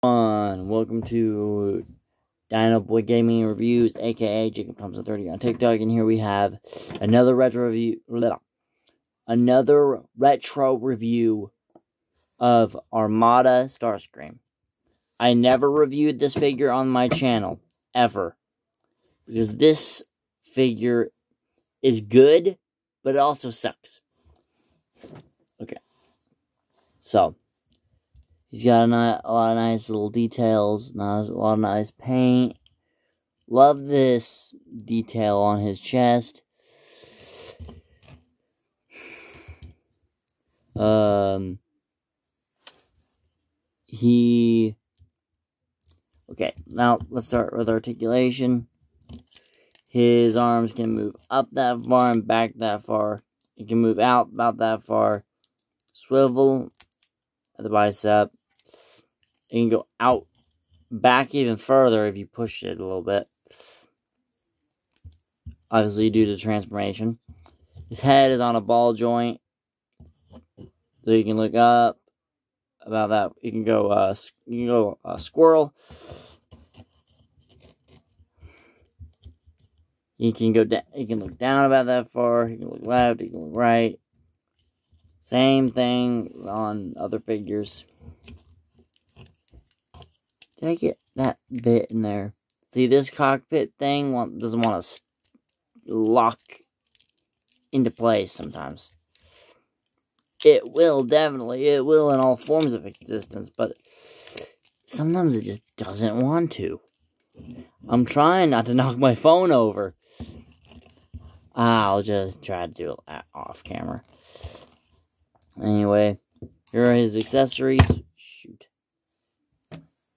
Welcome to Dino Boy Gaming Reviews, aka Jacob Thompson 30 on TikTok, and here we have another retro review of Armada Starscream. I never reviewed this figure on my channel, ever, because this figure is good, but it also sucks. Okay, so he's got a lot of nice little details, a lot of nice paint. Love this detail on his chest. Okay, now let's start with articulation. His arms can move up that far and back that far. He can move out about that far. Swivel at the bicep. It can go out back even further if you push it a little bit. Obviously due to transformation. His head is on a ball joint. So you can look up about that. You can go squirrel. You can go down. You can look down about that far. You can look left. You can look right. Same thing on other figures. Did I get that bit in there? See, this cockpit thing doesn't want to lock into place sometimes. It will, definitely. It will in all forms of existence, but sometimes it just doesn't want to. I'm trying not to knock my phone over. I'll just try to do it off camera. Anyway, here are his accessories. Shoot.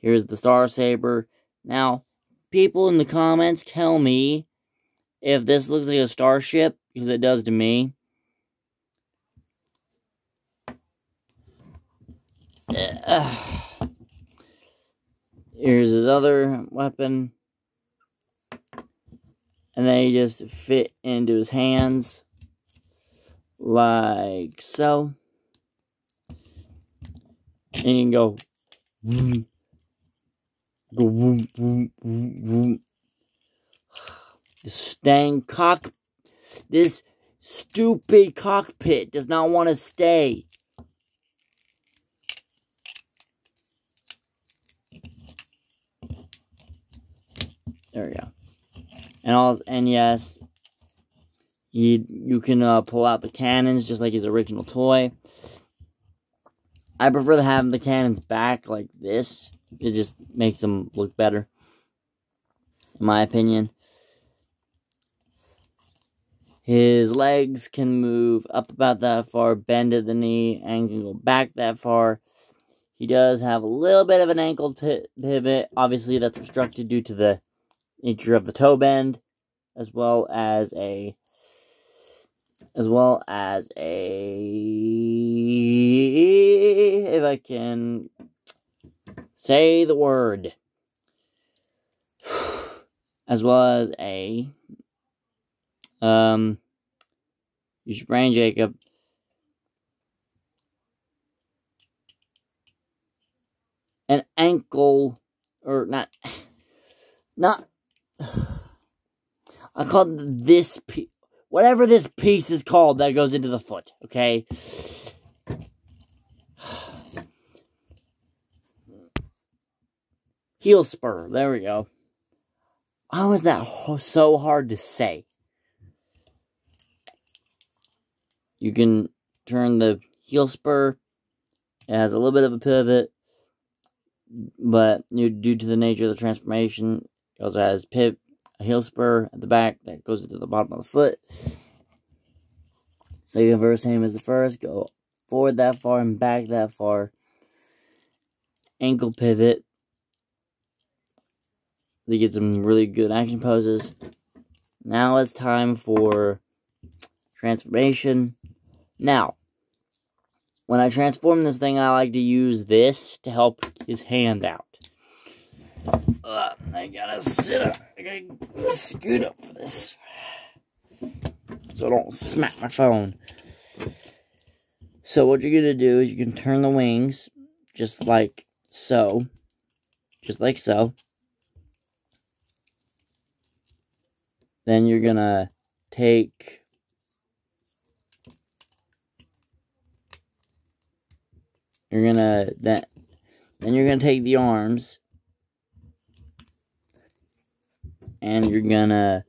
Here's the Star Saber. Now, people in the comments tell me if this looks like a starship, because it does to me. Here's his other weapon. And they just fit into his hands. Like so. And you can go. Go boom, boom, boom, boom. This stupid cockpit does not want to stay. There we go. And yes, you can pull out the cannons just like his original toy. I prefer to have the cannons back like this. It just makes them look better, in my opinion. His legs can move up about that far, bend at the knee, and can go back that far. He does have a little bit of an ankle pivot. Obviously, that's obstructed due to the nature of the toe bend, as well as a if I can say the word, as well as a use your brain, Jacob. An ankle, or not. I call this piece, whatever this piece is called that goes into the foot, okay? Heel spur, there we go. How is that so hard to say? You can turn the heel spur. It has a little bit of a pivot, but due to the nature of the transformation, it also has a heel spur at the back that goes into the bottom of the foot. So you have the same as the first. Go forward that far and back that far. Ankle pivot. You get some really good action poses. Now it's time for transformation. Now, when I transform this thing, I like to use this to help his hand out. I gotta sit up. I gotta scoot up for this, so I don't smack my phone. So what you're gonna do is you can turn the wings just like so. just like so. Then you're gonna take then you're gonna take the arms and you're gonna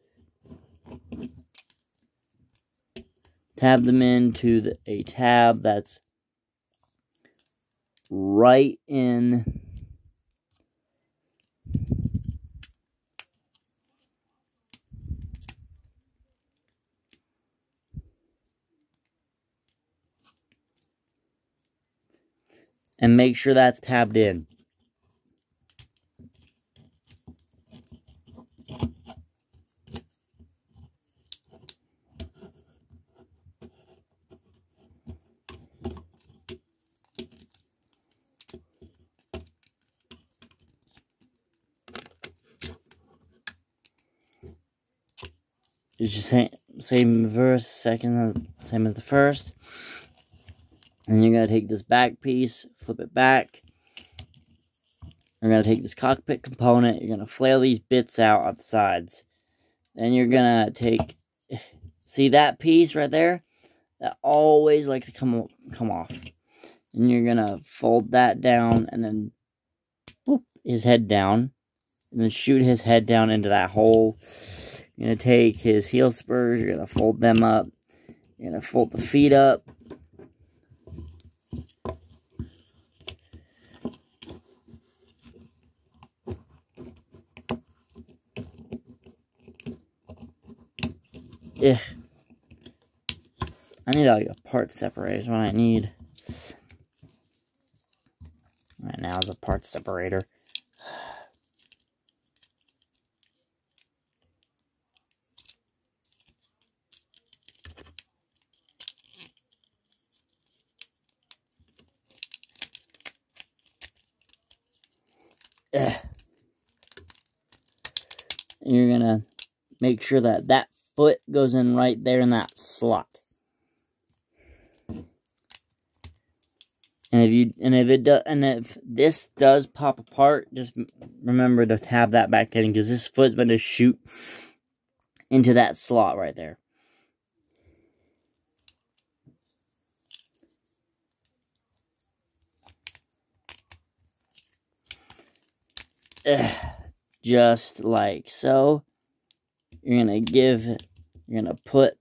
tab them into a tab that's right in and make sure that's tabbed in. It's just same verse, second, same as the first. And you're going to take this back piece, flip it back. You're going to take this cockpit component. You're going to flail these bits out on the sides. Then you're going to take, see that piece right there? That always likes to come off. And you're going to fold that down and then boop, his head down. And then shoot his head down into that hole. You're going to take his heel spurs, you're going to fold them up. You're going to fold the feet up. Yeah. I need like a part separator is what I need. Right now is a part separator. You're gonna make sure that that foot goes in right there in that slot. And if this does pop apart, just remember to tab that back in because this foot's going to shoot into that slot right there. Just like so. You're gonna put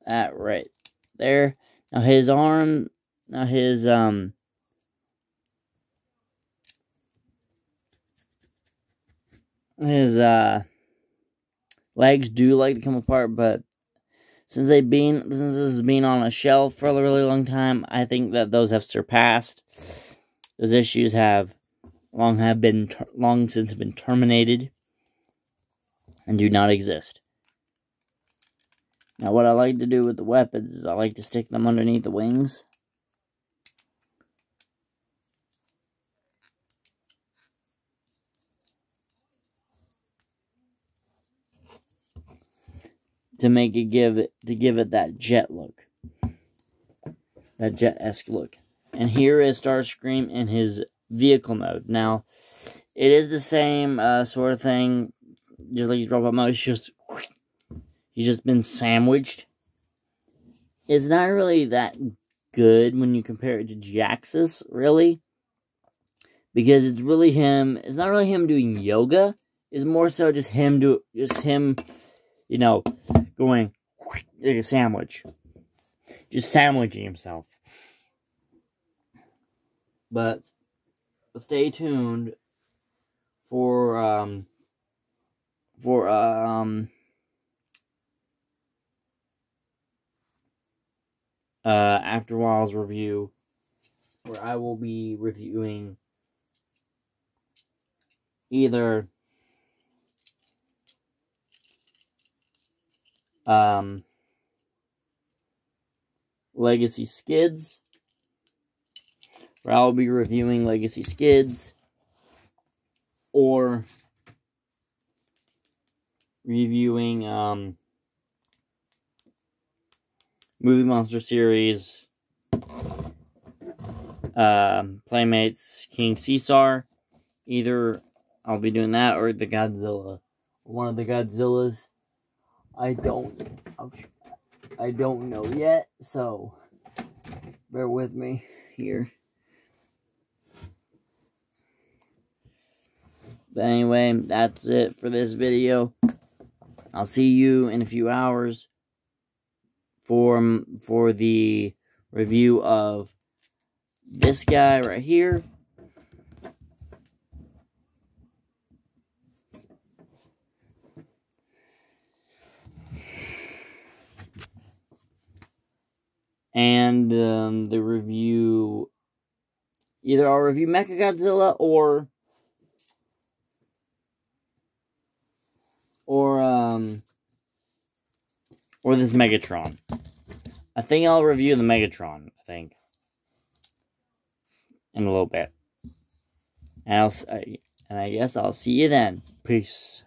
that right there. Now his arm, his legs do like to come apart, but since this has been on a shelf for a really long time, I think that those have surpassed. Those issues have long since been terminated and do not exist. Now what I like to do with the weapons is I like to stick them underneath the wings. To give it that jet look. That jet-esque look. And here is Starscream in his vehicle mode. Now, it is the same sort of thing, just like his robot mode. He's just been sandwiched. It's not really that good when you compare it to Jaxus, really. Because it's really him. It's not really him doing yoga. It's more so just him, you know, going like a sandwich. Just sandwiching himself. But stay tuned for After a While's review, where I will be reviewing either Legacy Skids, where I'll be reviewing Legacy Skids, or reviewing Movie Monster Series, Playmates King Caesar, either I'll be doing that, or the Godzilla. One of the Godzillas. I don't know yet, so bear with me here. But anyway, that's it for this video. I'll see you in a few hours for the review of this guy right here. And the review, either I'll review Mechagodzilla or this Megatron. I think I'll review the Megatron, in a little bit. And I guess I'll see you then. Peace.